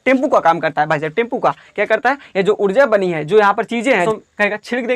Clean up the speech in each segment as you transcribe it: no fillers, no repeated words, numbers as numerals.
Tempo का काम करता है भाई साहब, टेम्पू का क्या करता है, ये जो ऊर्जा बनी है, जो यहाँ पर चीजें हैं, तो कहेगा छिड़क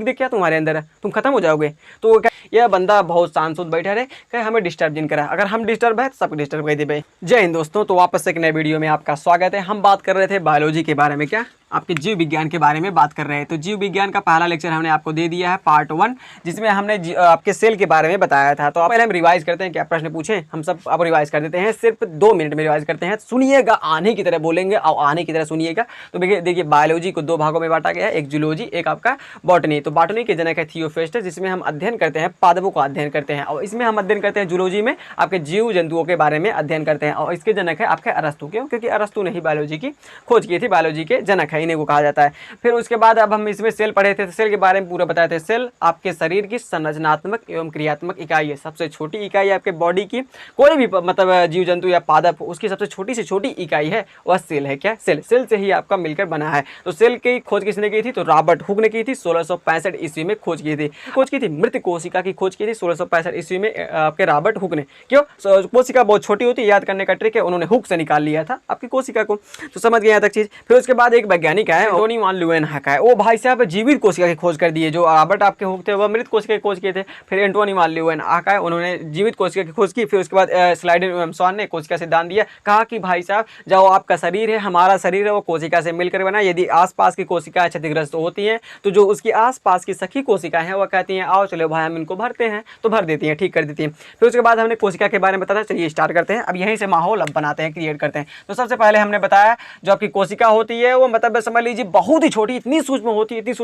दे क्या तुम्हारे अंदर, तुम खत्म हो जाओगे। तो यह बंदा बहुत शांत बैठा रहे, कहे हमें डिस्टर्ब जिन करा, अगर हम डिस्टर्ब है तो सबको डिस्टर्ब कर दे भाई। जय हिंद दोस्तों, तो वापस से एक नए वीडियो में आपका स्वागत है। हम बात कर रहे थे बायोलॉजी के बारे में, क्या आपके जीव विज्ञान के बारे में बात कर रहे हैं। तो जीव विज्ञान का पहला लेक्चर हमने आपको दे दिया है पार्ट 1, जिसमें हमने आपके सेल के बारे में बताया था। तो पहले हम रिवाइज करते हैं, क्या प्रश्न पूछे हम सब अब रिवाइज कर देते हैं, सिर्फ 2 मिनट में रिवाइज करते हैं। सुनिएगा, आने की तरह बोलेंगे और आने की तरह सुनिएगा। तो देखिए बायोलॉजी को 2 भागों में बांटा गया है, एक जूलॉजी, एक आपका बॉटनी। तो बॉटनी के जनक है थियोफेस्टस, जिसमें हम अध्ययन करते हैं पादपों का अध्ययन करते हैं, और इसमें हम अध्ययन करते हैं जूलॉजी में आपके जीव जंतुओं के बारे में अध्ययन करते हैं। और इसके जनक है आपके अरस्तु। क्यों? क्योंकि अरस्तु ने ही बायोलॉजी की खोज की थी, बायोलॉजी के जनक है, इन्हें को कहा जाता है। फिर उसके बाद अब हम इसमें सेल पढ़े थे, तो सेल के बारे में पूरा बताए थे। सेल आपके शरीर की संरचनात्मक एवं क्रियात्मक इकाई है, सबसे छोटी इकाई है आपके बॉडी की। कोई भी मतलब जीव जंतु या पादप, उसकी सबसे छोटी से छोटी इकाई है वह सेल है। क्या? सेल। सेल से ही आपका मिलकर बना है। तो सेल की खोज किसने की थी? तो रॉबर्ट हुक ने की थी, 1665 ईस्वी में खोज की थी। मृत कोशिका की खोज की थी 1665 ईस्वी में आपके रॉबर्ट हुक ने। क्यों? कोशिका बहुत छोटी होती है, याद करने का ट्रिक है, उन्होंने हुक से निकाल लिया था आपकी कोशिका को। तो समझ गए यहाँ तक चीज। फिर उसके बाद एक वैज्ञानिक है एंटोनी वान ल्यूवेनहॉक है, वो भाई साहब जीवित कोशिका की खोज कर दिए। जो रॉबर्ट आपके हुक थे वह मृत कोशिका की खोज किए थे। फिर एंटोनी वान ल्यूवेनहॉक है, उन्होंने जीवित कोशिका की खोज की। फिर उसके बाद स्लाइडेन ने कोशिका सिद्धांत दिया, कहा कि भाई साहब जो आपका शरीर है, हमारा शरीर है, वो कोशिका से मिलकर बना। यदि आसपास की कोशिकाएं क्षतिग्रस्त होती हैं तो जो उसकी आसपास की सखी कोशिकाएं हैं वह कहती हैं आओ चलो भाई हम इनको भरते हैं, तो भर देती हैं, ठीक कर देती हैं। फिर उसके बाद हमने कोशिका के बारे में बताया। चलिए स्टार्ट करते हैं, अब यहीं से माहौल अब बनाते हैं, क्रिएट करते हैं। तो सबसे पहले हमने बताया जो आपकी कोशिका होती है वो मतलब समझ लीजिए बहुत ही छोटी, इतनी सूक्ष्म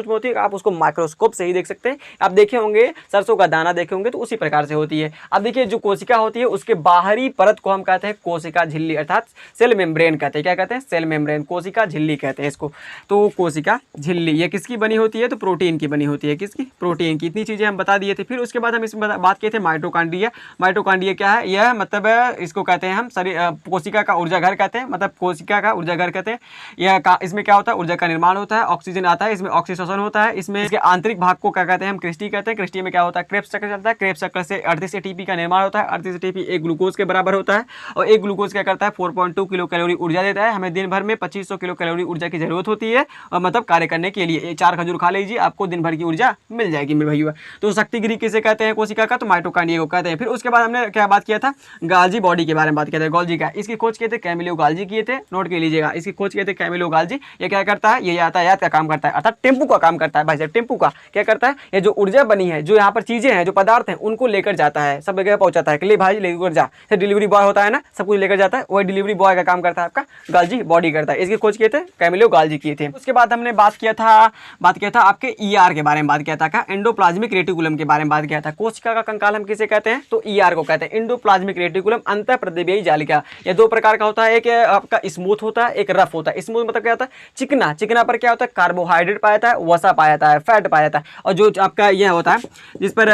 होती है, आप उसको माइक्रोस्कोप से ही देख सकते हैं। आप देखे होंगे सरसों का दाना देखे होंगे, तो उसी प्रकार से होती है। अब देखिए जो कोशिका होती है उसके बाहरी परत को हम कहते हैं कोशिका झिल्ली, अर्थात सेल मेम्ब्रेन कहते हैं। क्या कहते हैं? सेल मेम्ब्रेन, कोशिका झिल्ली कहते हैं इसको। तो कोशिका झिल्ली ये किसकी बनी होती है? तो प्रोटीन की बनी होती है। किसकी? प्रोटीन की। इतनी चीजें हम बता दिए थे। फिर उसके बाद हम इसमें बात किए थे माइटोकॉन्ड्रिया। माइटोकॉन्ड्रिया क्या है? यह मतलब इसको कहते हैं हम शरीर कोशिका का ऊर्जा घर कहते हैं, मतलब कोशिका का ऊर्जा घर कहते हैं। यह इसमें क्या होता है? ऊर्जा का निर्माण होता है, ऑक्सीजन आता है, इसमें ऑक्सीजन होता है। इसमें इसके आंतरिक भाग को क्या कहते हैं? हम क्रिस्टी कहते हैं। क्रिस्टी में क्या होता है? क्रेब्स चक्र चलता है। क्रेब्स चक्र से 38 एटीपी का निर्माण होता है। 38 एटीपी एक ग्लूकोज के बराबर होता है, और एक ग्लूकोज क्या करता है? 4.2 किलो कैलोरी ऊर्जा देता है। हमें दिन भर में 2500 किलो कैलोरी ऊर्जा की जरूरत होती है, और मतलब कार्य करने के लिए 4 खजूर खा लीजिए, आपको दिन भर की ऊर्जा मिल जाएगी मेरे भैया। तो शक्ति गृह किसे कहते हैं कोशिका का? तो माइटोकॉन्ड्रिया को कहते हैं। फिर उसके बाद हमने क्या बात किया था? गाल्जी बॉडी के बारे में बात किया था। गोल्जी का इसकी खोज किए थे कैमिलो गाल्जी किए थे, नोट कर लीजिएगा। इसकी खोज किए थे कैमिलो गाल्जी। ये क्या करता है? ये यातायात का काम करता है, अर्थात टेम्पू का काम करता है भाई साहब। टेम्पू का क्या करता है? ये जो ऊर्जा बनी है, जो यहाँ पर चीजें हैं, जो पदार्थ हैं, उनको लेकर जाता है, सब जगह पहुंचाता है कि ले भाई लेकर जा। डिलीवरी बॉय होता है ना, सब कुछ लेकर जाता है, वही डिलीवरी बॉय का काम करता है आपका गाल्जी बॉडी करता है। इसकी खोज किए थे कैमिलो गाल्जी किए थे। उसके बाद हमने बात किया था आपके ईआर के बारे में बात किया था। क्या? एंडोप्लाज्मिक रेटिकुलम के बारे में बात किया था। कोशिका का कंकाल हम किसे कहते हैं? तो ईआर को कहते हैं। एंडोप्लाज्मिक रेटिकुलम अंतःप्रदेशीय जालिका। ये 2 प्रकार का होता है, एक आपका स्मूथ होता है, एक रफ होता है। स्मूथ मतलब क्या होता है? चिकना। चिकना पर क्या होता है? कार्बोहाइड्रेट पाया जाता है, वसा पाया जाता है, फैट पाया जाता है। और जो आपका यह होता है जिस पर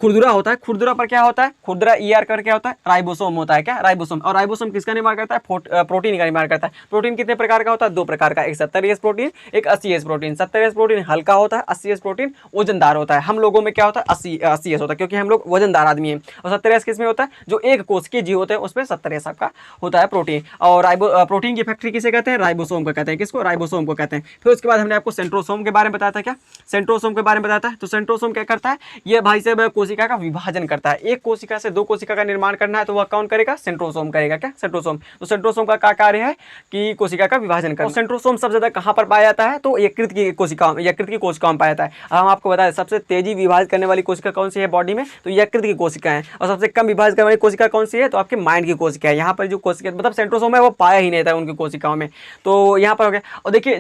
खुरदुरा होता है, खुरदुरा पर क्या होता है? खुरदुरा ईआर कर क्या होता है? राइबोसोम होता है। क्या? राइबोसोम। और राइबोसोम किसका निर्माण करता है? प्रोटीन का निर्माण करता है। प्रोटीन कितने प्रकार का होता है? 2 प्रकार का, एक 70S प्रोटीन, एक 80S प्रोटीन। 70S प्रोटीन हल्का होता है, 80S प्रोटीन वजनदार होता है। हम लोगों में क्या होता है? 80S होता है, क्योंकि हम लोग वजनदार आदमी हैं। और 70S किसमें होता है? जो एक कोशिकीय जीव होते हैं उसमें 70S आपका होता है प्रोटीन। और प्रोटीन की फैक्ट्री किसे कहते हैं? राइबोसोम को कहते हैं। किसको? राइबोसोम को कहते हैं। फिर उसके बाद हमने आपको सेंट्रोसोम के बारे में बताया था। क्या? सेंट्रोसोम के बारे में बताया था। तो सेंट्रोसोम क्या करता है? यह भाई साहब कोशिका का विभाजन करता है। एक कोशिका से 2 कोशिका का निर्माण करना है तो वह कौन करेगा? सेंट्रोसोम करेगा। क्या? सेंट्रोसोम। तो सेंट्रोसोम का क्या कार्य है? कि कोशिका का विभाजन करना। सेंट्रोसोम सबसे ज्यादा कहां पर पाया जाता है? तो यकृत की कोशिकाओं में पाया जाता है। हम आपको बताया सबसे तेजी विभाजित करने वाली कोशिका कौन सी है बॉडी में? तो यकृत की कोशिका है। और सबसे कम विभाजित करने वाली कोशिका कौन सी है? तो आपके माइंड की कोशिका है। यहाँ पर जो कोशिका मतलब सेंट्रोसोम है वो पाया ही नहीं था उनकी कोशिकाओं में, तो यहाँ पर हो गया। और देखिए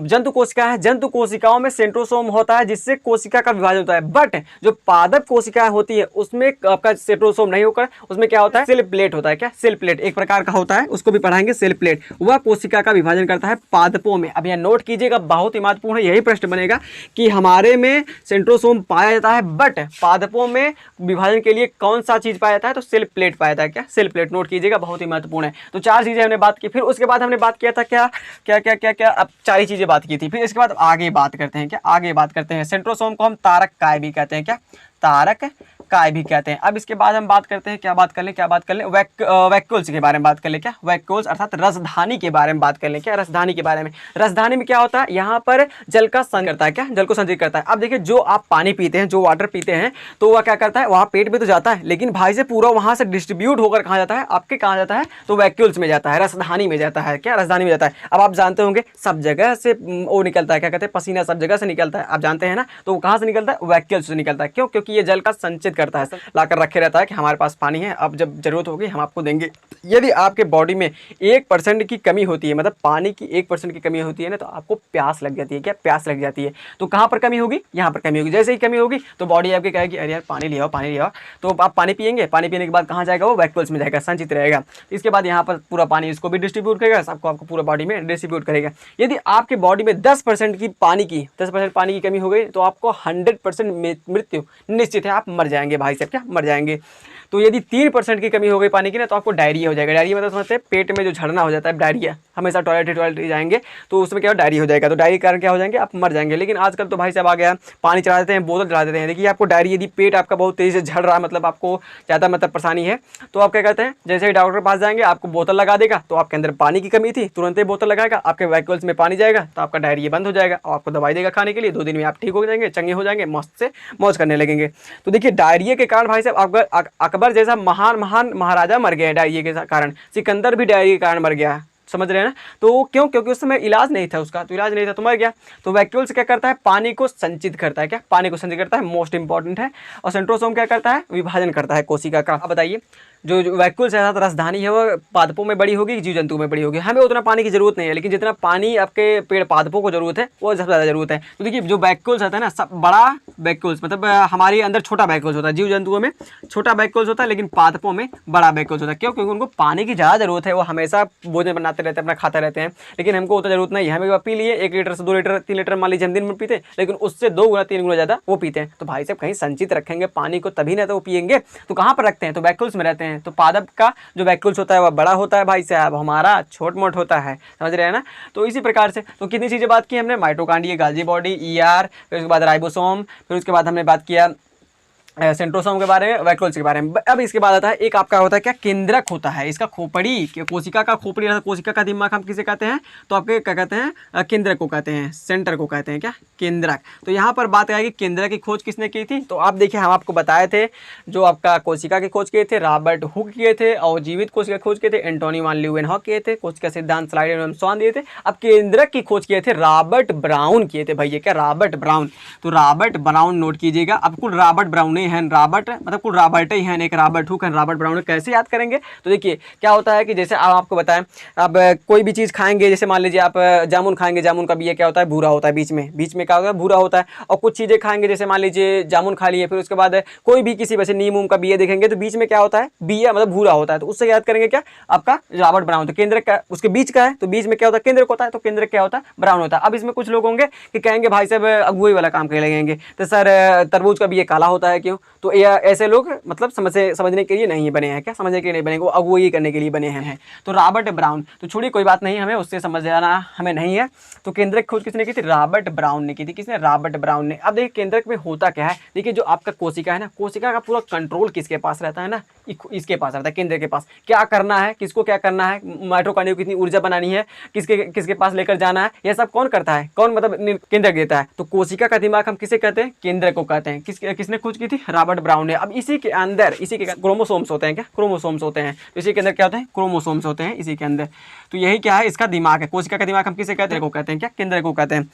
जंतु कोशिका है, जंतु कोशिकाओं में सेंट्रोसोम होता है जिससे कोशिका का विभाजन होता है। बट जो पादप कोशिकाएं होती है उसमें आपका सेंट्रोसोम नहीं होकर उसमें क्या होता है? सेल प्लेट होता है। क्या? सेल प्लेट एक प्रकार का होता है, उसको भी पढ़ाएंगे। सेल प्लेट वह कोशिका का विभाजन करता है पादपों में। अब यह नोट कीजिएगा, बहुत ही महत्वपूर्ण है, यही प्रश्न बनेगा कि हमारे में सेंट्रोसोम पाया जाता है, बट पादपों में विभाजन के लिए कौन सा चीज पाया जाता है? तो सेल प्लेट पाया जाता है। क्या? Cell plate. नोट कीजिएगा, बहुत ही महत्वपूर्ण है। तो 4 चीजें हमने बात की। फिर उसके बाद हमने बात किया था क्या क्या क्या क्या क्या अब 4 ही चीजें बात की थी। फिर इसके बाद आगे बात करते हैं। क्या? आगे बात करते हैं। सेंट्रोसोम को हम तारक काय भी कहते हैं। क्या? तारक काय भी कहते हैं। अब इसके बाद हम बात करते हैं, क्या बात कर लें वैक्यूल्स के बारे में बात कर लें। क्या वैक्यूल्स अर्थात रसधानी के बारे में बात कर लें। क्या रसधानी के बारे में, रसधानी में क्या होता है, यहाँ पर जल का संचय करता है। क्या जल को संचित करता है। अब देखिए जो आप पानी पीते हैं, जो वाटर पीते हैं, तो वह क्या करता है, वहाँ पेट में तो जाता है, लेकिन भाई से पूरा वहाँ से डिस्ट्रीब्यूट होकर कहाँ जाता है, आपके कहाँ जाता है, तो वैक्यूल्स में जाता है, रसधानी में जाता है। क्या रसधानी में जाता है। अब आप जानते होंगे सब जगह से वो निकलता है, क्या कहते हैं, पसीना सब जगह से निकलता है, आप जानते हैं ना। तो कहाँ से निकलता है, वैक्यूल्स से निकलता है। क्यों, क्योंकि ये जल का संचित करता है, लाकर रखे रहता है कि हमारे पास पानी है, अब जब जरूरत होगी हम आपको देंगे। यदि आपके बॉडी में 1% की कमी होती है, मतलब पानी की 1% की कमी होती है ना, तो आपको प्यास लग जाती है। क्या प्यास लग जाती है। तो कहाँ पर कमी होगी, यहाँ पर कमी होगी। जैसे ही कमी होगी तो बॉडी आपकी कहेगी अरे यार पानी ले आओ, पानी ले आओ। तो आप पानी पिएंगे, पानी पीने के बाद कहाँ जाएगा, वो वैक्यूल्स में जाएगा, संचित रहेगा। इसके बाद यहाँ पर पूरा पानी इसको भी डिस्ट्रीब्यूट करेगा, सबको आपको पूरा बॉडी में डिस्ट्रीब्यूट करेगा। यदि आपके बॉडी में 10% की पानी की कमी हो गई तो आपको 100% मृत्यु निश्चित है, आप मर जाएंगे भाई साहब। क्या मर जाएंगे। तो यदि 3% की कमी हो गई पानी की ना, तो आपको डायरिया हो जाएगा। डायरिया मतलब समझते हैं, पेट में जो झड़ना हो जाता है, डायरिया, हमेशा टॉयलेट जाएंगे तो उसमें क्या डायरिया हो जाएगा। तो डायरिया के कारण क्या हो जाएंगे, आप मर जाएंगे। लेकिन आजकल तो भाई साहब आ गया, पानी चढ़ा देते हैं, बोतल चढ़ा देते हैं। देखिए आपको डायरिया, यदि पेट आपका बहुत तेज़ी से झड़ रहा है, मतलब आपको ज़्यादा मतलब परेशानी है, तो आप क्या कहते हैं, जैसे ही डॉक्टर के पास जाएंगे, आपको बोतल लगा देगा, तो आपके अंदर पानी की कमी थी, तुरंत ही बोतल लगाएगा, आपके वैक्यूल्स में पानी जाएगा, तो आपका डायरिया बंद हो जाएगा और आपको दवाई देगा खाने के लिए। 2 दिन में आप ठीक हो जाएंगे, चंगे हो जाएंगे, मस्त से मौज करने लगेंगे। तो देखिए डायरिया के कारण भाई साहब अकबर जैसा महान महाराजा मर गया डायरिया के कारण। सिकंदर भी डायरिया के कारण मर गया, समझ रहे हैं ना। तो क्यों, क्योंकि उस समय इलाज नहीं था उसका, तो इलाज नहीं था तो मर गया। तो वैक्यूल्स क्या करता है, पानी को संचित करता है। क्या पानी को संचित करता है, मोस्ट इंपॉर्टेंट है। और सेंट्रोसोम क्या करता है, विभाजन करता है कोशिका का। अब बताइए जो वैक्यूल्स है, रसधानी है, वो पादपों में बड़ी होगी, जीव जंतुओं में बड़ी होगी। हमें उतना पानी की जरूरत नहीं है, लेकिन जितना पानी आपके पेड़ पादपों को जरूरत है वो सबसे ज़्यादा जरूरत है। तो देखिए जो वैक्यूल्स होता है ना, सब बड़ा वैक्यूल्स मतलब हमारे अंदर छोटा वैक्यूल्स होता है, जीव जंतुओं में छोटा वैक्यूल्स होता है, लेकिन पादपों में बड़ा वैक्यूल्स होता है। क्यों, क्योंकि उनको पानी की ज़्यादा जरूरत है, वो हमेशा भोजन बनाते रहते हैं, अपना खाते रहते हैं। लेकिन हमको उतना जरूरत नहीं है, हमें पी लिए 1 लीटर से 2 लीटर 3 लीटर मान लीजिए हम दिन में पीते हैं, लेकिन उससे 2 गुना 3 गुना ज़्यादा वो पीते हैं। तो भाई साहब कहीं संचित रखेंगे पानी को तभी ना तो वो पिएंगे। तो कहाँ पर रखते हैं, तो वैक्यूल्स में रहते हैं। तो पादप का जो वैक्यूल्स होता है वह बड़ा होता है भाई साहब, हमारा छोट मोट होता है, समझ रहे हैं ना। तो इसी प्रकार से तो कितनी चीज़ें बात की हमने, माइटोकॉन्ड्रिया, गाल्गी बॉडी, ईआर, फिर उसके बाद राइबोसोम, फिर उसके बाद हमने बात किया सेंट्रोसोम के बारे में, वैक्यूल्स के बारे में। अब इसके बाद आता है एक आपका होता है क्या, केंद्रक होता है। इसका खोपड़ी, कोशिका का खोपड़ी, कोशिका का दिमाग हम किसे कहते हैं, तो आपके क्या कहते हैं, केंद्रक को कहते हैं, सेंटर को कहते हैं। क्या, केंद्रक। तो यहाँ पर बात आएगी केंद्रक की खोज किसने की थी। तो आप देखिए हम आपको बताए थे, जो आपका कोशिका की खोज किए थे रॉबर्ट हुक किए थे, और जीवित कोशिका की खोज किए थे एंटोनी वान ल्यूवेनहॉक किए थे, कोशिका सिद्धांत स्लाइडेन दिए थे। अब केंद्रक की खोज किए थे रॉबर्ट ब्राउन किए थे भैया। क्या, रॉबर्ट ब्राउन। तो रॉबर्ट ब्राउन नोट कीजिएगा। अब कुल रॉबर्ट ब्राउन है, रॉबर्ट मतलब कुल रॉबर्ट ही हैं, एक रॉबर्ट हुक है, रॉबर्ट ब्राउन। कैसे याद करेंगे, तो देखिए क्या होता है कि जैसे आपको बताएं, अब कोई भी चीज़ खाएंगे, जैसे मान लीजिए आप जामुन खाएंगे, जामुन का बिया क्या होता है, भूरा होता है, बीच में क्या होता है, भूरा होता है। और कुछ चीज़ें खाएंगे, जैसे मान लीजिए जामुन खा लिए, फिर उसके बाद कोई भी किसी वैसे नीम उम का बिया देखेंगे तो बीच में क्या होता है, बिया मतलब भूरा होता है। तो उससे याद करेंगे क्या, आपका रॉबर्ट ब्राउन। तो केंद्र का उसके बीच का है, तो बीच में क्या होता है, केंद्र होता है, तो केंद्र क्या होता है, ब्राउन होता है। अब इसमें कुछ लोग होंगे कि कहेंगे भाई साहब अगुवाई वाला काम करने लगेंगे, तो सर तरबूज का बिया काला होता है क्यों। तो ऐसे लोग मतलब समझने के लिए नहीं बने हैं। क्या, समझने के लिए नहीं बने, वो अगुवाई करने के लिए बने हैं। तो रॉबर्ट ब्राउन, तो छोड़िए कोई बात नहीं, हमें उससे समझ जाना हमें नहीं है। तो केंद्रक खोज किसने की थी, रॉबर्ट ब्राउन ने की थी। किसने, रॉबर्ट ब्राउन ने। अब देखिए केंद्रक में होता क्या है, देखिए जो आपका कोशिका है ना, कोशिका का पूरा कंट्रोल किसके पास रहता है ना, इसके पास रहता है, केंद्र के पास। क्या करना है, किसको क्या करना है, माइटोकॉन्ड्रिया को कितनी ऊर्जा बनानी है, किसके पास लेकर जाना है, यह सब कौन करता है, कौन मतलब केंद्रक देता है। तो कोशिका का दिमाग हम किसे कहते हैं, केंद्रक को कहते हैं। किसने खोज की थी, रॉबर्ट ब्राउन ने। अब इसी के अंदर क्रोमोसोम्स होते हैं। क्या, क्रोमोसोम्स होते हैं। तो इसी के अंदर क्या होते हैं, क्रोमोसोम्स होते हैं इसी के अंदर। तो यही क्या है, इसका दिमाग है। कोशिका का दिमाग हम किसे कहते हैं, को कहते हैं। क्या, केंद्रक को कहते हैं।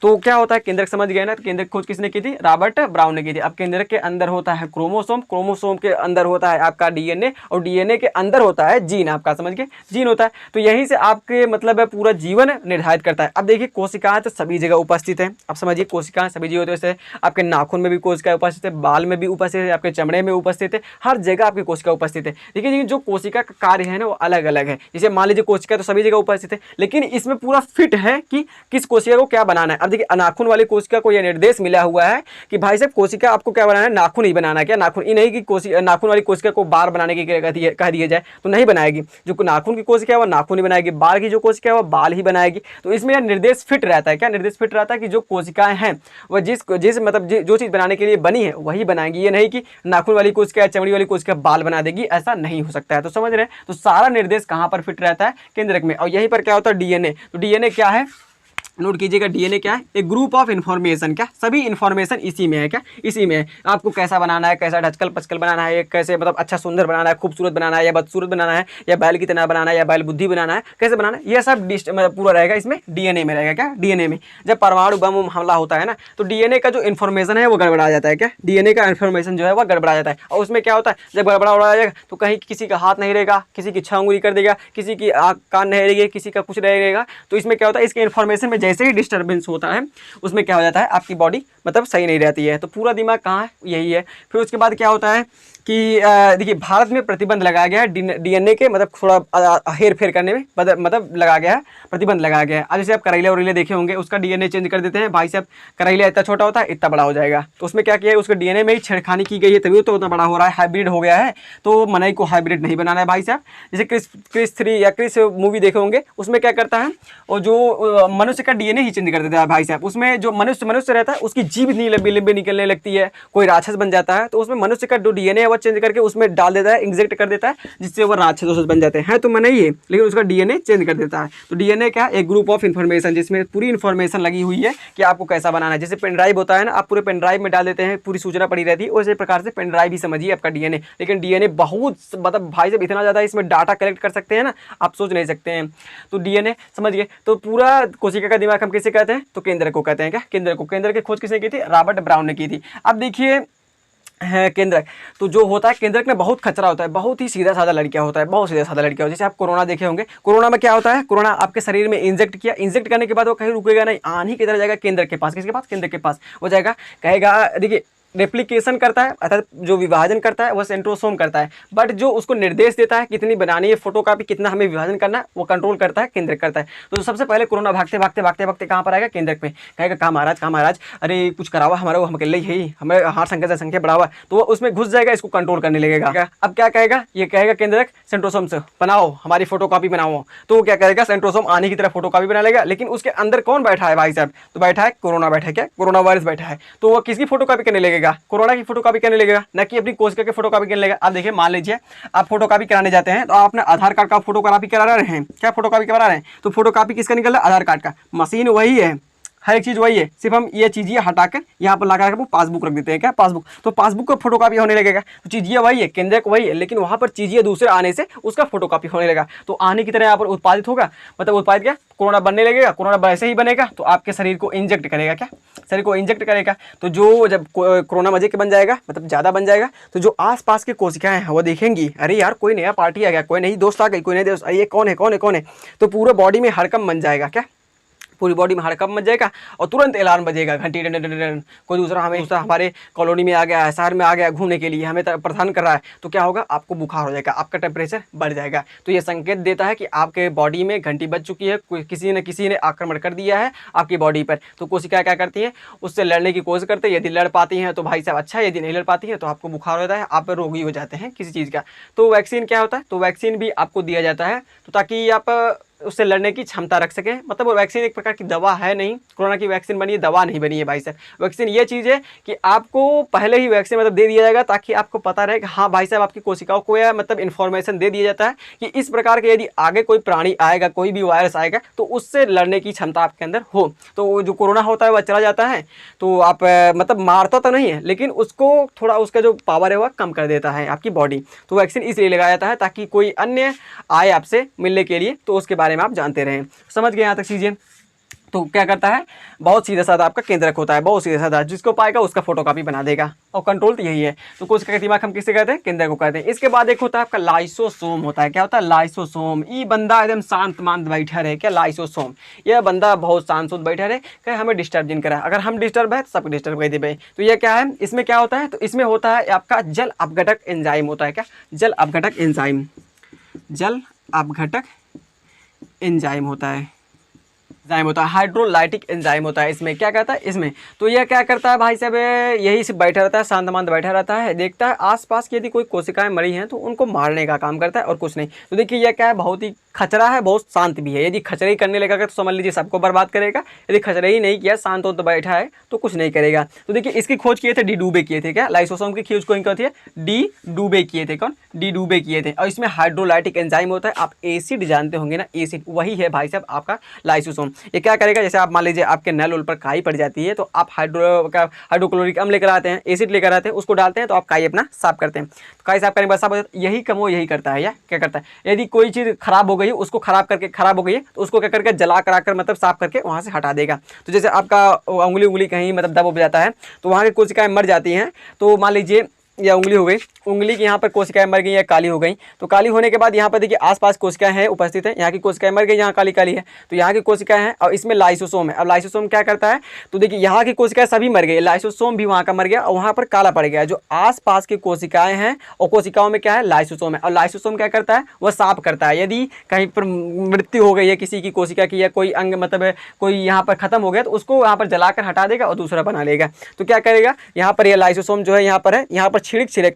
तो क्या होता है, केंद्रक समझ गए ना। तो केंद्रक खोज किसने की थी, रॉबर्ट ब्राउन ने की थी। अब केंद्रक के अंदर होता है क्रोमोसोम, क्रोमोसोम के अंदर होता है आपका डीएनए, और डीएनए के अंदर होता है जीन, आपका समझ गए, जीन होता है। तो यहीं से आपके मतलब पूरा जीवन निर्धारित करता है। अब देखिए कोशिकाएं तो सभी जगह उपस्थित है। अब समझिए कोशिकाएं सभी जगह होती है, जैसे आपके नाखून में भी कोशिकाएं उपस्थित है, बाल में भी उपस्थित है, आपके चमड़े में उपस्थित है, हर जगह आपकी कोशिका उपस्थित है। देखिए जो कोशिका का कार्य है ना वो अलग अलग है। जैसे मान लीजिए कोशिका तो सभी जगह उपस्थित है, लेकिन इसमें पूरा फिट है कि किस कोशिका को क्या बनाना है। अब देखिए नाखून वाली कोशिका को यह निर्देश मिला हुआ है कि भाई साहब कोशिका आपको क्या बनाना है, नाखून ही बनाना है। क्या, नाखून ही नहीं कि नाखून वाली कोशिका को बार बनाने की कह दिया जाए तो नहीं बनाएगी। जो नाखून की कोशिका है वो नाखून ही बनाएगी, बाल की जो कोशिका है वो बाल ही बनाएगी। तो इसमें यह निर्देश फिट रहता है। क्या, निर्देश फिट रहता है कि जो कोशिकाएं हैं वह जिस मतलब जो चीज़ बनाने के लिए बनी है वही बनाएंगी। बनाएंगी। ये नहीं कि नाखून वाली कोशिका, चमड़ी वाली कोशिका बाल बना देगी, ऐसा नहीं हो सकता है। तो समझ रहे हैं, तो सारा निर्देश कहाँ पर फिट रहता है, केंद्रक में। और यहीं पर क्या होता है, डीएनए। तो डीएनए क्या है, नोट कीजिएगा, डीएनए क्या है, एक ग्रुप ऑफ इन्फॉर्मेशन। क्या सभी इन्फॉर्मेशन इसी में है, क्या इसी में है। आपको कैसा बनाना है, कैसा ढचकल पचकल बनाना है, कैसे मतलब अच्छा सुंदर बनाना है, खूबसूरत बनाना है, या बदसूरत बनाना है, या बैल की तरह बनाना है, या बैल बुद्धि बनाना है, कैसे बनाना है, ये सब पूरा रहेगा इसमें, डीएनए में रहेगा। क्या डीएनए में जब परमाणु बम हमला होता है ना, तो डीएनए का जो इन्फॉर्मेशन है वो गड़बड़ा जाता है। क्या डीएनए का इन्फॉर्मेशन जो है वो गड़बड़ा जाता है। और उसमें क्या होता है, जब गड़बड़ा उड़ा जाएगा तो कहीं किसी का हाथ नहीं रहेगा, किसी की छह उंगली कर देगा, किसी की आँख कान नहीं रहेगी, किसी का कुछ नहीं रहेगा। तो इसमें क्या होता है, इसके इन्फॉर्मेशन में जैसे ही डिस्टर्बेंस होता है, उसमें क्या हो जाता है, आपकी बॉडी मतलब सही नहीं रहती है। तो पूरा दिमाग कहाँ है, यही है। फिर उसके बाद क्या होता है कि देखिए, भारत में प्रतिबंध लगाया गया है डीएनए के मतलब थोड़ा हेर फेर करने में, मतलब लगाया गया है, प्रतिबंध लगाया गया है। अब जैसे आप करेले वरेले देखे होंगे, उसका डीएनए चेंज कर देते हैं भाई साहब, करेला इतना छोटा होता है, इतना बड़ा हो जाएगा। तो उसमें क्या किया है, उसके डीएनए में ही छेड़खानी की गई है, तभी तो उतना बड़ा हो रहा है, हाइब्रिड हो गया है। तो मनई को हाइब्रिड नहीं बनाना है भाई साहब। जैसे क्रिस 3 या क्रिस मूवी देखे होंगे, उसमें क्या करता है, और जो मनुष्य का डीएनए ही चेंज कर देता है भाई साहब। उसमें जो मनुष्य रहता है, उसकी जीभ इतनी लंबी लंबी निकलने लगती है, कोई राक्षस बन जाता है। तो उसमें मनुष्य का जो डीएनए है वो चेंज करके उसमें डाल देता है, इंजेक्ट कर देता है, जिससे वो राक्षस बन जाते हैं। तो मनई है, लेकिन उसका डीएनए चेंज कर देता है। तो डीएनए क्या है, एक ग्रुप ऑफ इन्फॉर्मेशन, जिसमें पूरी इन्फॉर्मेशन लगी हुई है कि आपको कैसा बनाना है। जैसे पेन ड्राइव होता है ना, आप पूरे पेन ड्राइव में डाल देते हैं, पूरी सूचना पड़ी रहती है, उसी प्रकार से पेन ड्राइव ही समझिए आपका डीएनए। लेकिन डीएनए बहुत मतलब भाई साहब इतना ज़्यादा इसमें डाटा कलेक्ट कर सकते हैं ना, आप सोच नहीं सकते हैं। तो डीएनए समझ गए। तो पूरा कोशिका का दिमाग हम किसे कहते हैं, तो केंद्र को कहते हैं। क्या केंद्र को, केंद्र की खोज किसने की थी, रॉबर्ट ब्राउन ने की थी। अब देखिए है केंद्रक, तो जो होता है केंद्रक में बहुत खतरा होता है, बहुत ही सीधा साधा लड़कियां होता है, बहुत सीधा साधा लड़कियां। जैसे आप कोरोना देखे होंगे, कोरोना में क्या होता है, कोरोना आपके शरीर में इंजेक्ट किया, इंजेक्ट करने के बाद वो कहीं रुकेगा नहीं, आंधी की तरह जाएगा केंद्रक के पास। किसके पास, केंद्रक के पास वो जाएगा, कहेगा देखिए रेप्लिकेशन करता है, अर्थात जो विभाजन करता है वो सेंट्रोसोम करता है, बट जो उसको निर्देश देता है कितनी बनानी है फोटोकॉपी, कितना हमें विभाजन करना है, वो कंट्रोल करता है, केंद्रक करता है। तो सबसे पहले कोरोना भागते भागते भागते भागते कहाँ पर आएगा, केंद्रक में। कहेगा कहाँ महाराज, अरे कुछ करावा हमारा, वो हम अकेले ही, हमें हार संख्या बढ़ावा। तो वो उसमें घुस जाएगा, इसको कंट्रोल करने लगेगा। अब क्या कहेगा, ये कहेगा केंद्रक सेंट्रोसोम से बनाओ, हमारी फोटोकॉपी बनाओ। तो वो क्या करेगा, सेंट्रोसोम आने की तरफ फोटोकॉपी बना लेगा। लेकिन उसके अंदर कौन बैठा है भाई साहब, तो बैठा है कोरोना, बैठा है क्या, कोरोना वायरस बैठा है। तो वो किसकी फोटोकॉपी करने लगेगा, कोरोना की फोटोकॉपी करने लगेगा, ना कि अपनी कोशिका की फोटोकॉपी करने लगेगा। आप देखिए, मान लीजिए आप फोटोकॉपी कराने जाते हैं, तो आप अपने आधार कार्ड का फोटोकॉपी करा रहे हैं, क्या फोटोकॉपी करा रहे हैं, तो फोटोकॉपी किसका निकल रहा है, आधार कार्ड का। मशीन वही है, हर एक चीज़ वही है, सिर्फ हम ये चीज़ें हटाकर यहाँ पर लगा कर पासबुक रख देते हैं। क्या पासबुक, तो पासबुक का फोटोकॉपी होने लगेगा। तो चीज़ें वही है, केंद्रक वही है, लेकिन वहाँ पर चीज़ें दूसरे आने से उसका फोटोकॉपी होने लगा। तो आने की तरह यहाँ पर उत्पादित होगा, मतलब उत्पादित क्या, कोरोना बनने लगेगा। कोरोना वैसे ही बनेगा तो आपके शरीर को इंजेक्ट करेगा, क्या शरीर को इंजेक्ट करेगा। तो जो जब कोरोना मजे के बन जाएगा, मतलब ज़्यादा बन जाएगा, तो जो आसपास की कोशिकाएं हैं वो देखेंगी, अरे यार कोई नया पार्टी आ गया, कोई नई दोस्त आ गई, कोई नई दोस्त, ये कौन है कौन है कौन है। तो पूरे बॉडी में हड़कंप बन जाएगा, क्या पूरी बॉडी में हड़कंप मच जाएगा, और तुरंत अलार्म बजेगा, घंटी डन डन डन, कोई दूसरा हमारे कॉलोनी में आ गया है, शहर में आ गया घूमने के लिए, हमें परेशान कर रहा है। तो क्या होगा, आपको बुखार हो जाएगा, आपका टेम्परेचर बढ़ जाएगा। तो ये संकेत देता है कि आपके बॉडी में घंटी बज चुकी है, किसी ने आक्रमण कर दिया है आपकी बॉडी पर। तो कोशिकाएं क्या करती हैं, उससे लड़ने की कोशिश करते हैं। यदि लड़ पाती हैं तो भाई साहब अच्छा है, यदि नहीं लड़ पाती है तो आपको बुखार होता है, आप रोगी हो जाते हैं किसी चीज़ का। तो वैक्सीन क्या होता है, तो वैक्सीन भी आपको दिया जाता है, तो ताकि आप उससे लड़ने की क्षमता रख सकें। मतलब वो वैक्सीन एक प्रकार की दवा है नहीं, कोरोना की वैक्सीन बनी है, दवा नहीं बनी है भाई साहब। वैक्सीन ये चीज़ है कि आपको पहले ही वैक्सीन मतलब दे दिया जाएगा, ताकि आपको पता रहे कि हाँ भाई साहब आपकी कोशिकाओं को या मतलब इन्फॉर्मेशन दे दिया जाता है कि इस प्रकार के यदि आगे कोई प्राणी आएगा, कोई भी वायरस आएगा, तो उससे लड़ने की क्षमता आपके अंदर हो। तो जो कोरोना होता है वह चला जाता है, तो आप मतलब मारता तो नहीं है, लेकिन उसको थोड़ा उसका जो पावर है वह कम कर देता है आपकी बॉडी। तो वैक्सीन इसलिए लगाया जाता है ताकि कोई अन्य आए आपसे मिलने के लिए, तो उसके बारे में आप जानते रहें। समझ गए यहाँ तक चीज़ें। तो क्या करता है, बहुत सीधा साधा आपका केंद्रक होता है, बहुत सीधा साधा, जिसको पाएगा उसका फोटोकॉपी बना देगा, और कंट्रोल तो यही है। तो कोशिका का दिमाग हम किसे कहते हैं, केंद्रक को कहते हैं। इसके बाद एक होता है आपका लाइसोसोम होता है। क्या होता है, लाइसोसोम। ये बंदा एकदम शांत मांत बैठा रहे, क्या लाइसोसोम, यह बंदा बहुत शांत सुध बैठा रहे, क्या हमें डिस्टर्ब जिन करा, अगर हम डिस्टर्ब है तो सबको डिस्टर्ब कर दे भाई। तो यह क्या है, इसमें क्या होता है, तो इसमें होता है आपका जल अपघटक एंजाइम होता है। क्या जल अपघटक एंजाइम, जल अपघटक एंजाइम होता है। एंजाइम होता है, हाइड्रोलाइटिक एंजाइम होता है। इसमें क्या कहता है, इसमें तो यह क्या करता है भाई साहब, यही से बैठा रहता है, शांत बैठा रहता है, देखता है आसपास की यदि कोई कोशिकाएं मरी हैं तो उनको मारने का काम करता है और कुछ नहीं। तो देखिए यह क्या है, बहुत ही खचरा है, बहुत शांत भी है। यदि खचरे ही करने लगेगा तो समझ लीजिए सबको बर्बाद करेगा, यदि खचरे ही नहीं किया, शांत हो तो बैठा है तो कुछ नहीं करेगा। तो देखिए इसकी खोज किए थे डी डूबे किए थे, क्या लाइसोसोम की खोज कौन थी, डी डूबे किए थे, कौन डी डूबे किए थे। और इसमें हाइड्रोलाइटिक एंजाइम होता है, आप एसिड जानते होंगे ना, एसिड वही है भाई साहब आपका लाइसोसोम। ये क्या करेगा, जैसे आप मान लीजिए आपके नल उल पर काई पड़ जाती है तो आप हाइड्रोक्लोरिक अम्ल लेकर आते हैं, एसिड लेकर आते हैं, उसको डालते हैं तो आप काई अपना साफ करते हैं। तो काई साफ करने के बाद साफ हो जाता है, यही कम वो यही करता है, या क्या करता है, यदि कोई चीज़ खराब हो गई उसको खराब हो गई है तो उसको क्या करके जला कराकर मतलब साफ करके वहाँ से हटा देगा। तो जैसे आपका उंगली कहीं मतलब दब उब जाता है तो वहाँ की कोशिकाएं मर जाती हैं। तो मान लीजिए या उंगली हो गई, उंगली की यहाँ पर कोशिकाएं मर गई या काली हो गई, तो काली होने के बाद यहाँ पर देखिए आसपास कोशिकाएं हैं उपस्थित है, यहाँ की कोशिकाएं मर गई, यहाँ काली काली है तो यहाँ की कोशिकाएं हैं और इसमें लाइसोसोम है। अब लाइसोसोम क्या करता है, तो देखिए यहाँ की कोशिकाएं सभी मर गई, लाइसोसोम भी वहाँ का मर गया और वहाँ पर काला पड़ गया। जो आसपास की कोशिकाएं हैं और कोशिकाओं में क्या है, लाइसोसोम है। और लाइसोसोम क्या करता है, वह साफ करता है। यदि कहीं पर मृत्यु हो गई है किसी की कोशिका की या कोई अंग मतलब कोई यहाँ पर खत्म हो गया तो उसको यहाँ पर जलाकर हटा देगा और दूसरा बना लेगा। तो क्या करेगा, यहाँ पर ये लाइसोसोम जो है यहाँ पर है, यहाँ पर छिड़क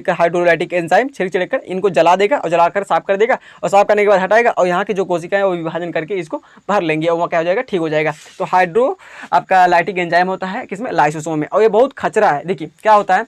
कर हाइड्रोलाइटिक एंजाइम छिड़क कर इनको जला देगा और जलाकर साफ कर देगा और साफ करने के बाद हटाएगा और यहाँ की जो कोशिकाएं वो विभाजन करके इसको भर लेंगे और वहाँ क्या हो जाएगा, ठीक हो जाएगा। तो हाइड्रो आपका लाइटिक एंजाइम होता है किसमें, लाइसोसोम में। और ये बहुत खचरा है। देखिए क्या होता है,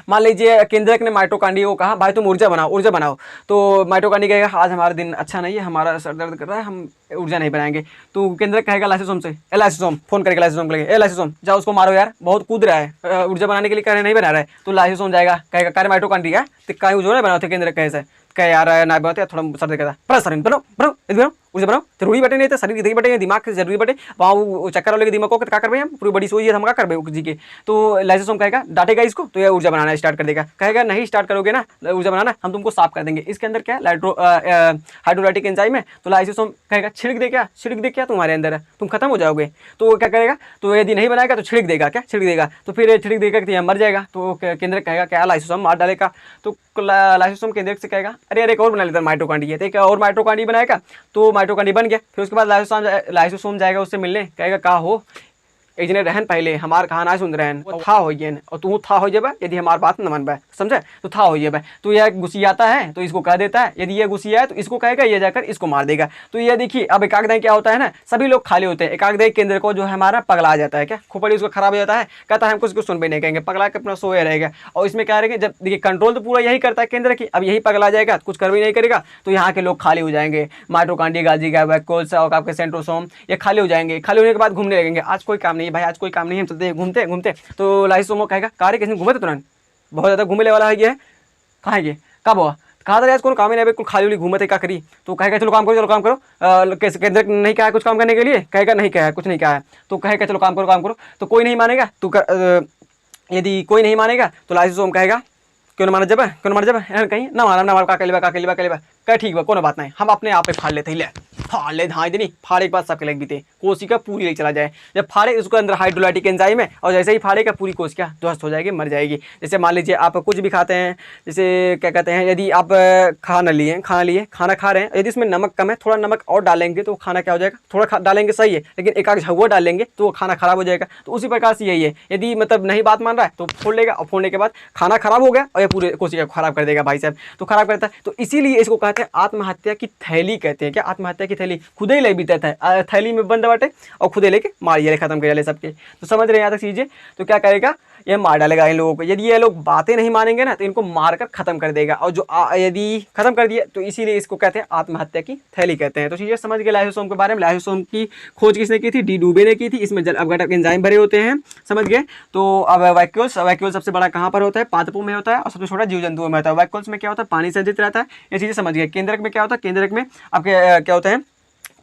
मान लीजिए केंद्रक ने माइटोकांड्रिया को कहा भाई तुम ऊर्जा बनाओ, तो माइटोकांड्रिया कहेगा आज हमारा दिन अच्छा नहीं है, हमारा सर दर्द कर रहा है, हम ऊर्जा नहीं बनाएंगे। तो केंद्रक कहेगा लाइसोसोम से, ए लाइसोसोम फोन करेगा लाइसोसोम के लिए, ए लाइसोसोम जाओ उसको मारो यार, बहुत कूद रहा है, ऊर्जा बनाने के लिए कह रहे नहीं बना रहा है। तो लाइसोसोम जाएगा कहेगा कार्य माइटोकांड्रिया तो कहीं जो नहीं बनाओ थे केंद्रक कैसे कह यार ना बनाते थोड़ा सर दर्द करता है, शरीर बनाओ ऊर्जा बनाओ, जरूरी बटे नहीं तो शरीर इधर बटे दिमाग से जरूरी बटे, वहाँ वो चक्कर वाले दिमाग को क्या करबे हम, पूरी बड़ी सोई है हम क्या करबे जी के। तो लाइसोसोम कहेगा डांटेगा इसको तो ये ऊर्जा बनाना स्टार्ट कर देगा, कहेगा नहीं स्टार्ट करोगे ना ऊर्जा बनाना हम तुमको साफ कर देंगे। इसके अंदर क्या है, हाइड्रोलाइटिक एंजाइम है। तो लाइसोसोम कहेगा छिड़क दे क्या तुम्हारे अंदर है, तुम खत्म हो जाओगे। तो क्या करेगा, तो यदि नहीं बनाएगा तो छिड़क देगा तो फिर छिड़क देगा कि मर जाएगा। तो केंद्र कहेगा क्या लाइसोसोम मार डालेगा। तो लाइसोसोम केंद्र से कहेगा अरे एक और बना लेता माइटोकांड्रिया, तो एक और माइटोकांड्रिया बनाएगा तो माइटोकांड्रिया बन गया। फिर उसके बाद लाइसोसोम जाएगा उससे मिलने, कहेगा का हो एक जने रहन पहले हमार कहा ना सुन रहन था हो और तू था हो जाए यदि हमार बात न मनबे समझे तो था हो जाए। तो यह गुस्सियाता है तो इसको कह देता है, यदि यह गुस्सिया है तो इसको कहेगा, ये जाकर इसको मार देगा। तो ये देखिए अब एकाग्रह क्या होता है ना, सभी लोग खाली होते हैं, एकाग्रह केंद्र को जो है हमारा पगला जाता है, क्या खोपड़ी उसको खराब हो जाता है, कहता है हम कुछ सुन भी नहीं कहेंगे, पगला के अपना सोए रहेगा। और इसमें क्या रहेगा, जब देखिए कंट्रोल तो पूरा यही करता है केंद्र की, अब यही पगला जाएगा कुछ कर भी नहीं करेगा तो यहाँ के लोग खाली हो जाएंगे, माइटोकांड्रिया गाल्जी वैक्यूल्स और आपके सेंट्रोसोम ये खाली हो जाएंगे। खाली होने के बाद घूमने लगेंगे, आज कोई काम नहीं है भाई, आज कोई काम नहीं है, चलते घूमते। तो लाइसोसोम कहेगा कार्य किसी घूमे थे तुरंत, बहुत ज़्यादा घूमने वाला है ये, कहाँ है कब हुआ, कहा था आज कौन काम ही नहीं, बिल्कुल खाली वाली घूमते क्या करी। तो कहेगा चलो काम करो कैसे केंद्र नहीं कहा कुछ काम करने के लिए, कहेगा नहीं कहा कुछ नहीं कहा है। तो कहेगा चलो काम करो तो कोई नहीं मानेगा। तो यदि कोई नहीं मानेगा तो लाइसोसोम कहेगा क्यों माना जब कहीं ना माना का कह ठीक बा कोनो बात नहीं, हम अपने आप पे फाड़ लेते ही, ले फाड़ ले हाँ इतनी फाड़े के बाद सबके लग बीते कोशिका पूरी ले चला जाए। जब फाड़े उसके अंदर हाइड्रोलाइटिक एंजाइम है और जैसे ही फाड़ेगा पूरी कोशिका ध्वस्त हो जाएगी, मर जाएगी। जैसे मान लीजिए आप कुछ भी खाते हैं, जैसे क्या कहते हैं, यदि आप खाना खा रहे हैं, यदि इसमें नमक कम है थोड़ा नमक और डालेंगे तो खाना क्या हो जाएगा, थोड़ा डालेंगे सही है, लेकिन एक आध झगुआ डालेंगे तो वो खाना खराब हो जाएगा। तो उसी प्रकार से यही है, यदि मतलब नहीं बात मान रहा है तो फोड़ लेगा और फोड़ने के बाद खाना खराब हो गया और ये पूरे कोशिका को खराब कर देगा भाई साहब, तो खराब करता है। तो इसीलिए इसको कहते हैं आत्महत्या की थैली कहते हैं, क्या आत्महत्या की थैली, खुद ही ले बीता था थैली में बंद बाटे और खुदे लेके मार ले खत्म कर ले सबके। तो समझ रहे हैं यहाँ तक चीजें। तो क्या करेगा, ये मार डालेगा इन लोगों को, यदि ये लोग बातें नहीं मानेंगे ना तो इनको मारकर खत्म कर देगा। और जो यदि खत्म कर दिया तो इसीलिए इसको कहते हैं आत्महत्या की थैली कहते हैं। तो चीजें समझ गए लाइसोसोम के बारे में। लाइसोसोम की खोज किसने की थी, डी डूबे ने की थी। इसमें जल अपघटक एंजाइम भरे होते हैं, समझ गए। तो अब वैक्यूल सबसे बड़ा कहाँ पर होता है, पादपों में होता है और सबसे छोटा जीव जंतुओं में होता है। वैक्यूल्स में क्या होता है, पानी संचित रहता है, ये चीजें समझ गए। केंद्रक में क्या होता है, केंद्रक में आपके क्या होते हैं,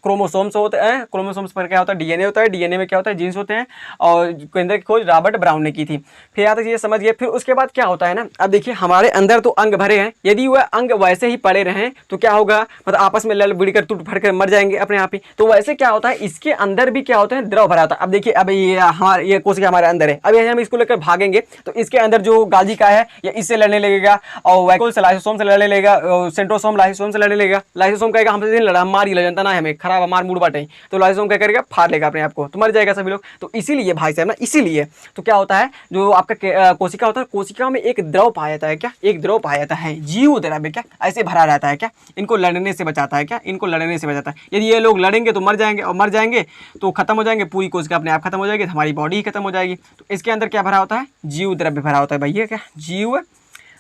क्रोमोसोम्स होते हैं। क्रोमोसोम्स पर क्या होता है, डीएनए होता है। डीएनए में क्या होता है, जीन्स होते हैं। और केंद्र की खोज रॉबर्ट ब्राउन ने की थी। फिर यहाँ तक ये समझिए। फिर उसके बाद क्या होता है ना, अब देखिए हमारे अंदर तो अंग भरे हैं, यदि वह अंग वैसे ही पड़े रहें तो क्या होगा, मतलब आपस में लड़ बिड़कर टूट फट कर मर जाएंगे अपने आप ही। तो वैसे क्या होता है, इसके अंदर भी क्या होता है, द्रव भरा होता है। अब देखिए अब ये कोशिका हमारे अंदर है, अब हम इसको लेकर भागेंगे तो इसके अंदर जो गाजिका है ये इससे लड़ने लगेगा और वैक्यूल से लाइसोसोम से लड़ने लगेगा, सेंट्रोसोम लाइसोसोम से लड़ने लगेगा। लाइसोसोम कहेगा हमसे नहीं लड़ा, हम मार ही ले, जनता ना हमें खराब खराब हमारा मूड बाटे, तो लाइसोसोम क्या करेगा, फाड़ लेगा अपने आप को, तो मर जाएगा सभी लोग। तो इसीलिए भाई साहब ना, इसीलिए तो क्या होता है, जो आपका कोशिका होता है, कोशिका में एक द्रव पाया जाता है, क्या एक द्रव पाया जाता है, जीव द्रव्य, क्या ऐसे भरा रहता है, क्या इनको लड़ने से बचाता है, क्या इनको लड़ने से बचाता है। यदि ये लोग लड़ेंगे तो मर जाएंगे, और मर जाएंगे तो खत्म हो जाएंगे, पूरी कोशिका अपने आप खत्म हो जाएगी, हमारी बॉडी ही खत्म हो जाएगी। तो इसके अंदर क्या भरा होता है, जीव द्रव्य भरा होता है भैया, क्या जीव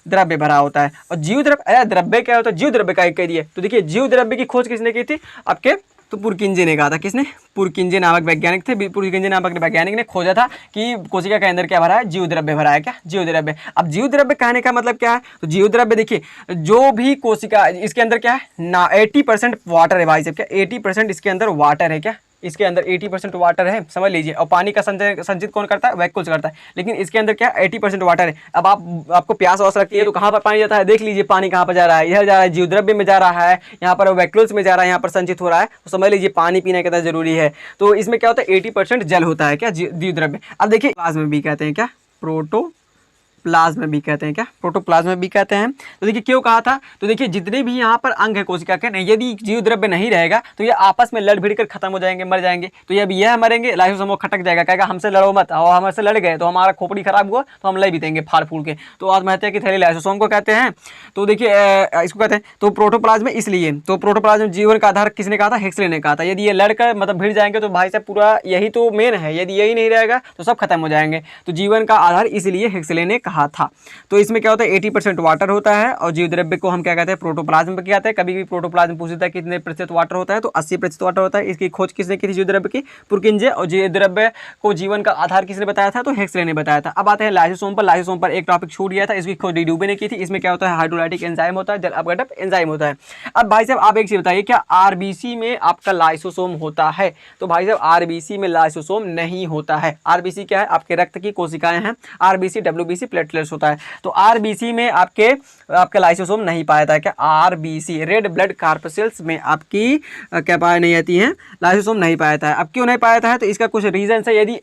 द्रव्य भरा होता है। और जीव द्रव्य, अरे द्रव्य क्या होता है, जीव द्रव्य का कह दिए। तो देखिए जीव द्रव्य की खोज किसने की थी, आपके तो पुरकिंजे ने कहा था। किसने, पुरकिंजे नामक वैज्ञानिक थे, पुरकिंजे नामक वैज्ञानिक ने खोजा था कि कोशिका के अंदर क्या भरा है, जीव द्रव्य भरा है, क्या जीव द्रव्य। अब जीव द्रव्य कहने का मतलब क्या है, तो जीव द्रव्य देखिए, जो भी कोशिका इसके अंदर क्या है ना, 80% वाटर है भाई साहब, क्या 80% इसके अंदर वाटर है, क्या इसके अंदर 80% वाटर है, समझ लीजिए। और पानी का संचित कौन करता है, वैक्यूल्स करता है, लेकिन इसके अंदर क्या 80% वाटर है। अब आपको प्यास वास लगती है तो कहाँ पर पानी जाता है, देख लीजिए पानी कहाँ पर जा रहा है, इधर जा रहा है, जीव द्रव्य में जा रहा है, यहाँ पर वैक्यूल्स में जा रहा है, यहाँ पर संचित हो रहा है। तो समझ लीजिए पानी पीना कितना जरूरी है। तो इसमें क्या होता है, 80% जल होता है, क्या जीव द्रव्य। अब देखिए प्लाज्मा भी कहते हैं, क्या प्रोटोप्लाज्म भी कहते हैं, क्या प्रोटोप्लाज्म भी कहते हैं। तो देखिए क्यों कहा था, तो देखिए जितने भी यहाँ पर अंग है कोशिका के, यदि जीव द्रव्य नहीं रहेगा तो ये आपस में लड़ भिड़ कर खत्म हो जाएंगे, मर जाएंगे। तो ये यह मरेंगे, लाइसोसोम खटक जाएगा, कहेगा हमसे लड़ो मत, और हमसे लड़ गए तो हमारा खोपड़ी खराब हुआ तो हम लड़ भी देंगे फाड़ फूड़ के। तो आत्महत्या की थैली लाइसोसोम को कहते हैं। तो देखिए इसको कहते हैं तो प्रोटोप्लाज्म, इसलिए तो प्रोटोप्लाज्म जीवन का आधार किसने कहा था, हेक्सले ने कहा था। यदि ये लड़कर मतलब भिड़ जाएंगे तो भाई साहब पूरा यही तो मेन है, यदि यही नहीं रहेगा तो सब खत्म हो जाएंगे। तो जीवन का आधार इसलिए हेक्सले ने कहा था। तो इसमें क्या होता है, 80% वाटर होता है, और जीव द्रव्य को हम क्या कहते हैं, प्रोटोप्लाज्म क्या कहते हैं। कभी भी प्रोटोप्लाज्म पूछता है कितने प्रतिशत वाटर होता है, तो 80% वाटर होता है। इसकी खोज किसने की थी, जीव द्रव्य की, पुरकिंजे। और जीव द्रव्य को जीवन का आधार किसने बताया था, तो हेक्सले ने बताया था। अब आते हैं लाइसोसोम पर। लाइसोसोम पर एक टॉपिक छूट गया था, इसकी खोज डी ड्यूबे ने की थी। इसमें क्या होता है, हाइड्रोलाइटिक एंजाइम होता है, जल अपघटक एंजाइम होता है। अब भाई साहब आप एक चीज बताइए, क्या आरबीसी में आपका लाइसोसोम होता है, तो भाई साहब आरबीसी में लाइसोसोम नहीं होता है। आरबीसी क्या है, आपके रक्त की कोशिकाएं हैं, आरबीसी डब्ल्यूबीसी प्लेटलेट्स होता है। तो आरबीसी में आपके लाइसोसोम नहीं पाया जाता है, क्या आरबीसी रेड ब्लड कार्पसेल्स में आपकी क्या पाया नहीं जाती है, लाइसोसोम नहीं पाया जाता है। अब क्यों नहीं पाया जाता है, तो इसका कुछ रीजन है। यदि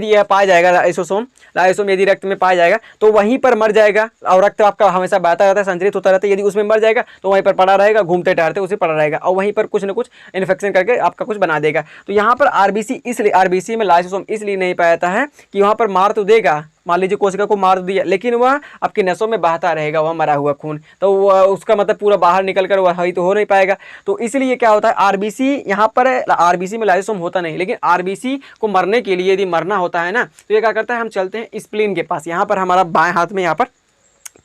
यह पाया जाएगा लाइसोसोम यदि रक्त में पाया जाएगा तो वहीं पर मर जाएगा, और रक्त आपका हमेशा बहता रहता है, संचरित होता रहता है। यदि उसमें मर जाएगा तो वहीं पर पड़ा रहेगा, घूमते टहलते उसे पड़ा रहेगा, और वहीं पर कुछ न कुछ इन्फेक्शन करके आपका कुछ बना देगा। तो यहाँ पर आरबीसी में लाइसोसोम इसलिए नहीं पाया जाता है कि वहाँ पर मार तो देगा, मान लीजिए कोशिका को मार दिया, लेकिन वह आपकी नसों में बहता रहेगा, वह मरा हुआ खून, तो वह उसका मतलब पूरा बाहर निकल कर वह ही तो हो नहीं पाएगा। तो इसलिए क्या होता है, आरबीसी यहाँ पर आरबीसी में लाइसोसोम होता नहीं, लेकिन आरबीसी को मरने के लिए यदि मरना होता है ना, तो ये क्या करता है, हम चलते हैं स्प्लीन के पास। यहाँ पर हमारा बाएं हाथ में यहाँ पर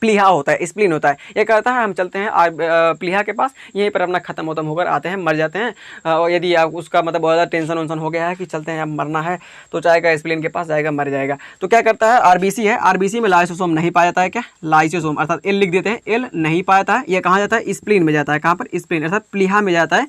प्लीहा होता है, स्प्लीन होता है। ये कहता है हम चलते हैं प्लीहा के पास, यहीं पर अपना खत्म होकर आते हैं, मर जाते हैं। और यदि आप उसका मतलब बहुत ज़्यादा टेंशन वेंशन हो गया है कि चलते हैं अब मरना है, तो जाएगा स्प्लीन के पास, जाएगा मर जाएगा। तो क्या करता है, आरबीसी है, आरबीसी में लाइसोसोम नहीं पाया जाता है, क्या लाइसोसोम अर्थात एल लिख देते हैं, एल नहीं पाया जाता है। ये कहाँ जाता है, स्प्लीन में जाता है, कहाँ पर, स्प्लीन अर्थात प्लीहा में जाता है।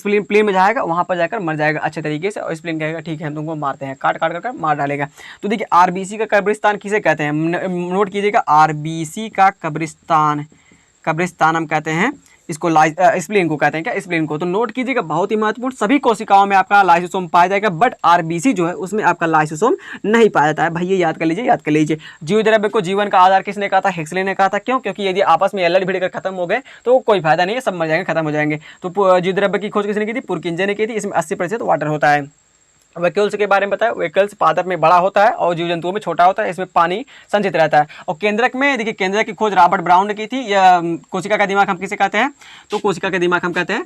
प्लीन में जाएगा, वहाँ पर जाकर मर जाएगा अच्छे तरीके से, और स्प्लीन कहेगा ठीक है हम तुमको मारते हैं, काट कर मार डालेगा। तो देखिए आरबीसी का कब्रिस्तान किसे कहते हैं, नोट कीजिएगा, आरबीसी का कब्रिस्तान हम कहते हैं इसको, स्प्लीन को कहते हैं, क्या स्प्लीन को। तो नोट कीजिएगा, बहुत ही महत्वपूर्ण, सभी कोशिकाओं में आपका लाइसोसोम पाया जाएगा, बट आरबीसी जो है उसमें आपका लाइसोसोम नहीं पाया जाता है। भैया याद कर लीजिए। जीव द्रव्य को जीवन का आधार किसने कहा था, हेक्सले ने कहा था। क्यों, क्योंकि यदि आपस में लड़ भिड़ कर खत्म हो गए तो कोई फायदा नहीं है, सब मर जाएंगे, खत्म हो जाएंगे। तो जीव द्रव्य की खोज किसने की थी, पुरकिंजे ने की थी। इसमें 80% वाटर होता है। वैक्यूल्स के बारे में बताया, वैक्यूल्स पादप में बड़ा होता है और जीव जंतुओं में छोटा होता है, इसमें पानी संचित रहता है। और केंद्रक में देखिए, केंद्रक की खोज रॉबर्ट ब्राउन ने की थी। या कोशिका का दिमाग हम किसे कहते हैं, तो कोशिका का दिमाग हम कहते हैं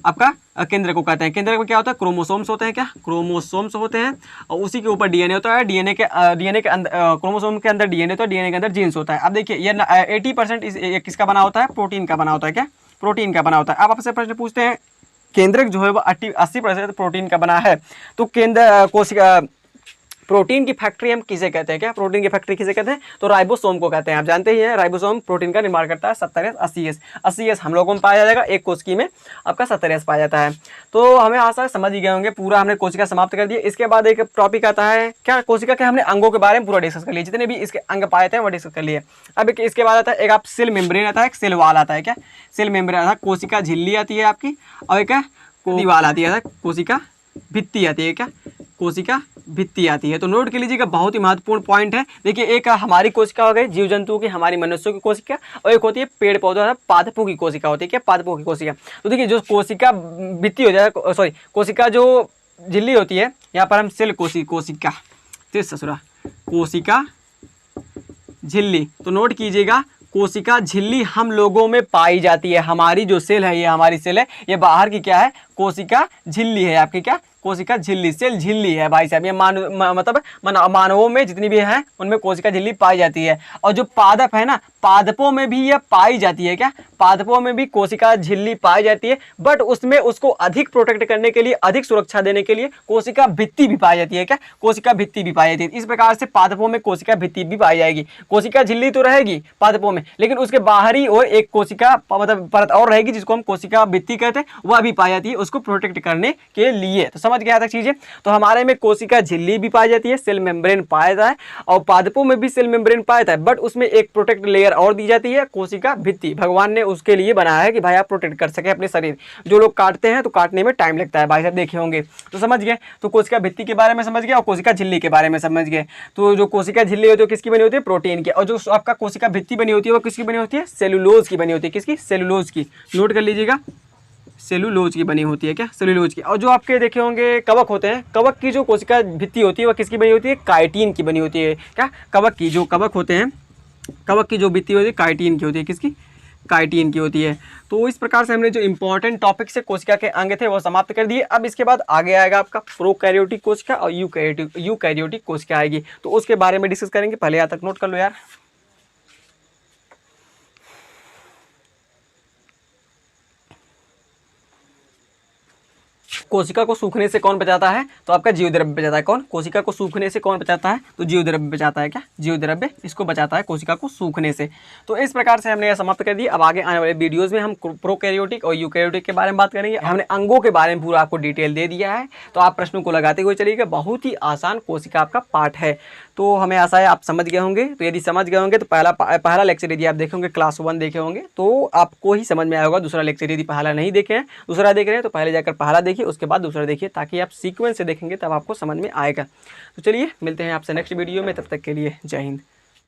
आपका केंद्र को कहते हैं। केंद्र में क्या होता है, क्रोमोसोम्स होते हैं, क्या क्रोमोसोम्स होते हैं, और उसी के ऊपर डीएनए होता है। डीएनए के अंदर क्रोमोसोम के अंदर डीएनए होता है, डीएनए के अंदर जीन्स होता है। अब देखिए ये 80% किसका बना होता है, प्रोटीन का बना होता है, क्या प्रोटीन का बना होता है। अब आपसे प्रश्न पूछते हैं, केंद्रक जो है वो 80% प्रोटीन का बना है, तो केंद्र कोशिका प्रोटीन की फैक्ट्री हम किसे कहते हैं, क्या प्रोटीन की फैक्ट्री किसे कहते हैं, तो राइबोसोम को कहते हैं। आप जानते ही हैं राइबोसोम प्रोटीन का निर्माण करता है। 70S 80S हम लोगों में पाया जाएगा, एक कोशिका में आपका 70S पाया जाता है। तो हमें आशा समझ ही गए होंगे, पूरा हमने कोशिका समाप्त कर दिया। इसके बाद एक टॉपिक आता है, क्या कोशिका के हमने अंगों के बारे में पूरा डिस्कस कर लिया, जितने भी इसके अंग पाए थे वो डिस्कस कर लिए। अब इसके बाद आता है एक आप सेल मेम्ब्रेन आता है, एक सेल वाल आता है, क्या सेल मेम्ब्रेन आता है, कोशिका झिल्ली आती है आपकी, और एक दीवार आती है, कोशिका भित्ति आती है, क्या कोशिका भित्ति आती है। तो नोट कर लीजिएगा, बहुत ही महत्वपूर्ण पॉइंट है। देखिए, एक हमारी कोशिका हो गई जीव जंतुओं की, हमारी मनुष्यों की कोशिका, और एक होती है पेड़ पौधों पादपों की कोशिका होती है। क्या? पादपों की कोशिका। तो देखिए, जो कोशिका भित्ति हो जाए, सॉरी, कोशिका जो झिल्ली होती है, यहाँ पर हम सेल कोशिका ससुरा कोशिका झिल्ली। तो नोट कीजिएगा, कोशिका झिल्ली हम लोगों में पाई जाती है। हमारी जो सेल है, ये हमारी सेल है, ये बाहर की क्या है? कोशिका झिल्ली है आपकी। क्या? कोशिका झिल्ली, सेल झिल्ली है भाई साहब। ये मतलब मानवों में जितनी भी है उनमें कोशिका झिल्ली पाई जाती है। और जो पादप है ना, पादपों में भी यह पाई जाती है। क्या? पादपों में भी कोशिका झिल्ली पाई जाती है, बट उसमें उसको अधिक प्रोटेक्ट करने के लिए, अधिक सुरक्षा देने के लिए कोशिका भित्ति भी पाई जाती है। क्या? कोशिका भित्ति भी पाई जाती है। इस प्रकार से पादपों में कोशिका भित्ति भी पाई जाएगी। कोशिका झिल्ली तो रहेगी पादपों में, लेकिन उसके बाहरी और एक कोशिका मतलब परत और रहेगी, जिसको हम कोशिका भित्ति कहते हैं, वह भी पाई जाती है उसको प्रोटेक्ट करने के लिए। तो समझ गया तक चीजें। तो हमारे में कोशिका झिल्ली भी पाई जाती है, सेल मेम्ब्रेन पाया जाता है, और पादपों में भी सेल मेम्ब्रेन पाया जाता है, बट उसमें एक प्रोटेक्ट लेयर और दी जाती है, कोशिका भित्ति। भगवान ने उसके लिए बनाया है कि भाई आप प्रोटेक्ट कर सके अपने शरीर। जो लोग काटते हैं तो काटने में टाइम लगता है, भाई साहब देखे होंगे। तो समझ गए। तो कोशिका भित्ति के बारे में समझ गए और कोशिका झिल्ली के बारे में समझ गए। तो जो कोशिका झिल्ली होती है किसकी बनी होती है? प्रोटीन की। और जो आपका कोशिका भित्ति बनी होती है वो किसकी बनी होती है? सेलुलोज की बनी होती है। किसकी? सेलुलोज की। नोट कर लीजिएगा, सेलुलोज की बनी होती है। क्या? सेलुलोज की। और जो आपके देखे होंगे कवक होते हैं, कवक की जो कोशिका भित्ति होती है वह किसकी बनी होती है? काइटिन की बनी होती है। क्या? कवक की जो कवक होते हैं, कवक की जो भित्ति होती है काइटिन की होती है। किसकी? काइटिन की होती है। तो इस प्रकार से हमने जो इंपॉर्टेंट टॉपिक से कोशिका के अंग थे वो समाप्त कर दिए। अब इसके बाद आगे आएगा आपका प्रोकैरियोटिक कोशिका और यूकैरियोटिक कोशिका आएगी, तो उसके बारे में डिस्कस करेंगे। पहले यहाँ तक नोट कर लो यार। कोशिका को सूखने से कौन बचाता है? तो आपका जीवद्रव्य बचाता है। कौन? कोशिका को सूखने से कौन बचाता है? तो जीवद्रव्य बचाता है। क्या? जीवद्रव्य इसको बचाता है, कोशिका को सूखने से। तो इस प्रकार से हमने यह समाप्त कर दिया। अब आगे आने वाले वीडियोस में हम प्रोकैरियोटिक और यूकैरियोटिक के बारे में बात करेंगे। हमने अंगों के बारे में पूरा आपको डिटेल दे दिया है, तो आप प्रश्नों को लगाते हुए चलिएगा। बहुत ही आसान कोशिका आपका पार्ट है। तो हमें आशा है आप समझ गए होंगे। तो यदि समझ गए होंगे तो पहला लेक्चर यदि आप देखे होंगे, क्लास 1 देखे होंगे, तो आपको ही समझ में आया होगा। दूसरा लेक्चर यदि पहला नहीं देखे हैं, दूसरा देख रहे हैं, तो पहले जाकर पहला देखिए, उसके बाद दूसरा देखिए, ताकि आप सीक्वेंस से देखेंगे तब आपको समझ में आएगा। तो चलिए मिलते हैं आपसे नेक्स्ट वीडियो में, तब तक के लिए जय हिंद।